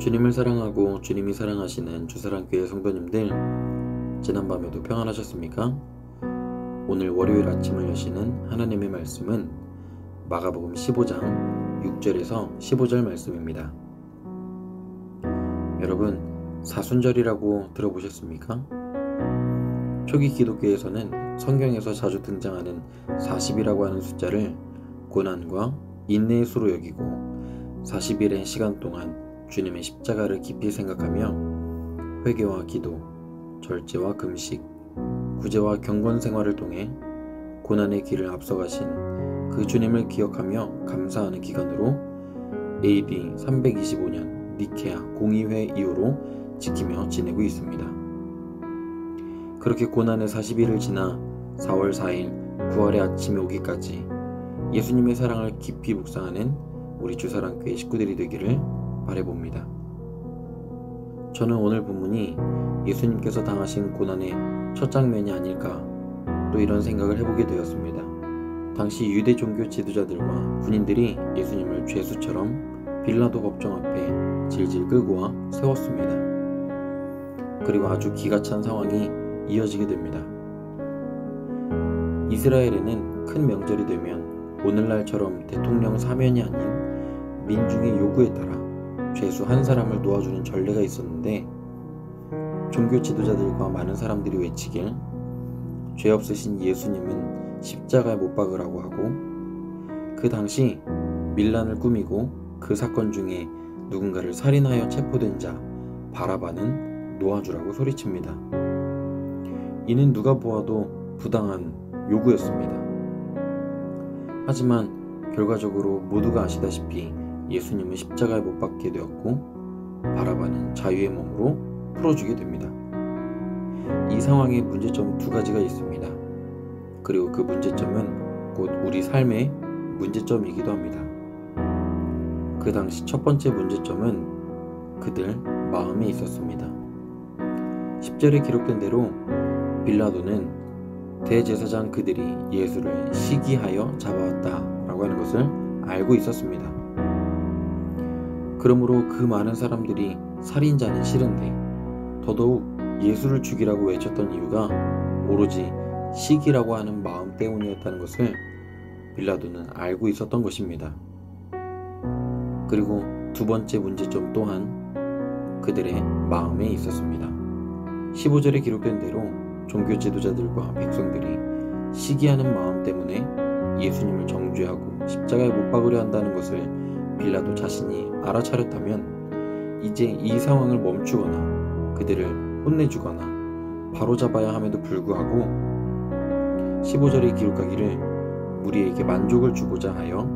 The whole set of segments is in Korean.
주님을 사랑하고 주님이 사랑하시는 주사랑교회 성도님들, 지난밤에도 평안하셨습니까? 오늘 월요일 아침을 여시는 하나님의 말씀은 마가복음 15장 6절에서 15절 말씀입니다. 여러분, 사순절이라고 들어보셨습니까? 초기 기독교에서는 성경에서 자주 등장하는 40이라고 하는 숫자를 고난과 인내의 수로 여기고 40일의 시간 동안 주님의 십자가를 깊이 생각하며 회개와 기도, 절제와 금식, 구제와 경건 생활을 통해 고난의 길을 앞서가신 그 주님을 기억하며 감사하는 기간으로 AD 325년 니케아 공의회 이후로 지키며 지내고 있습니다. 그렇게 고난의 40일을 지나 4월 4일 부활의 아침이 오기까지 예수님의 사랑을 깊이 묵상하는 우리 주사랑교회 식구들이 되기를 바라봅니다. 저는 오늘 본문이 예수님께서 당하신 고난의 첫 장면이 아닐까 또 이런 생각을 해보게 되었습니다. 당시 유대 종교 지도자들과 군인들이 예수님을 죄수처럼 빌라도 법정 앞에 질질 끌고 와 세웠습니다. 그리고 아주 기가 찬 상황이 이어지게 됩니다. 이스라엘에는 큰 명절이 되면 오늘날처럼 대통령 사면이 아닌 민중의 요구에 따라 죄수 한 사람을 놓아주는 전례가 있었는데, 종교 지도자들과 많은 사람들이 외치길 죄 없으신 예수님은 십자가에 못 박으라고 하고, 그 당시 밀란을 꾸미고 그 사건 중에 누군가를 살인하여 체포된 자 바라바는 놓아주라고 소리칩니다. 이는 누가 보아도 부당한 요구였습니다. 하지만 결과적으로 모두가 아시다시피 예수님은 십자가에 못 박게 되었고 바라바는 자유의 몸으로 풀어주게 됩니다. 이 상황의 문제점 두 가지가 있습니다. 그리고 그 문제점은 곧 우리 삶의 문제점이기도 합니다. 그 당시 첫 번째 문제점은 그들 마음에 있었습니다. 10절에 기록된 대로 빌라도는 대제사장 그들이 예수를 시기하여 잡아왔다라고 하는 것을 알고 있었습니다. 그러므로 그 많은 사람들이 살인자는 싫은데 더더욱 예수를 죽이라고 외쳤던 이유가 오로지 시기라고 하는 마음 때문이었다는 것을 빌라도는 알고 있었던 것입니다. 그리고 두 번째 문제점 또한 그들의 마음에 있었습니다. 15절에 기록된 대로 종교 지도자들과 백성들이 시기하는 마음 때문에 예수님을 정죄하고 십자가에 못 박으려 한다는 것을 빌라도 자신이 알아차렸다면 이제 이 상황을 멈추거나 그들을 혼내주거나 바로잡아야 함에도 불구하고 15절에 기록하기를 무리에게 만족을 주고자 하여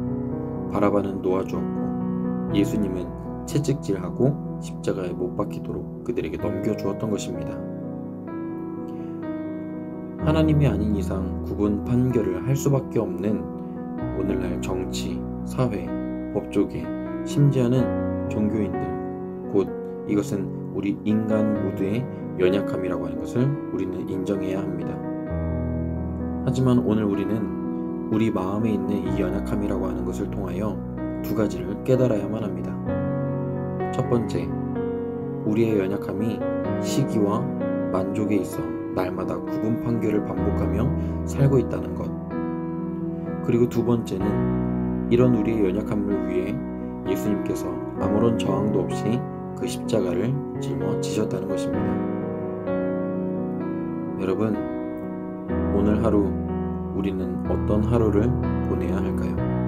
바라바는 놓아주었고 예수님은 채찍질하고 십자가에 못 박히도록 그들에게 넘겨주었던 것입니다. 하나님이 아닌 이상 구분 판결을 할 수밖에 없는 오늘날 정치, 사회, 법조계, 심지어는 종교인들, 곧 이것은 우리 인간 모두의 연약함이라고 하는 것을 우리는 인정해야 합니다. 하지만 오늘 우리는 우리 마음에 있는 이 연약함이라고 하는 것을 통하여 두 가지를 깨달아야만 합니다. 첫 번째, 우리의 연약함이 시기와 만족에 있어 날마다 구분 판결을 반복하며 살고 있다는 것. 그리고 두 번째는 이런 우리의 연약함을 위해 예수님께서 아무런 저항도 없이 그 십자가를 짊어지셨다는 것입니다. 여러분, 오늘 하루 우리는 어떤 하루를 보내야 할까요?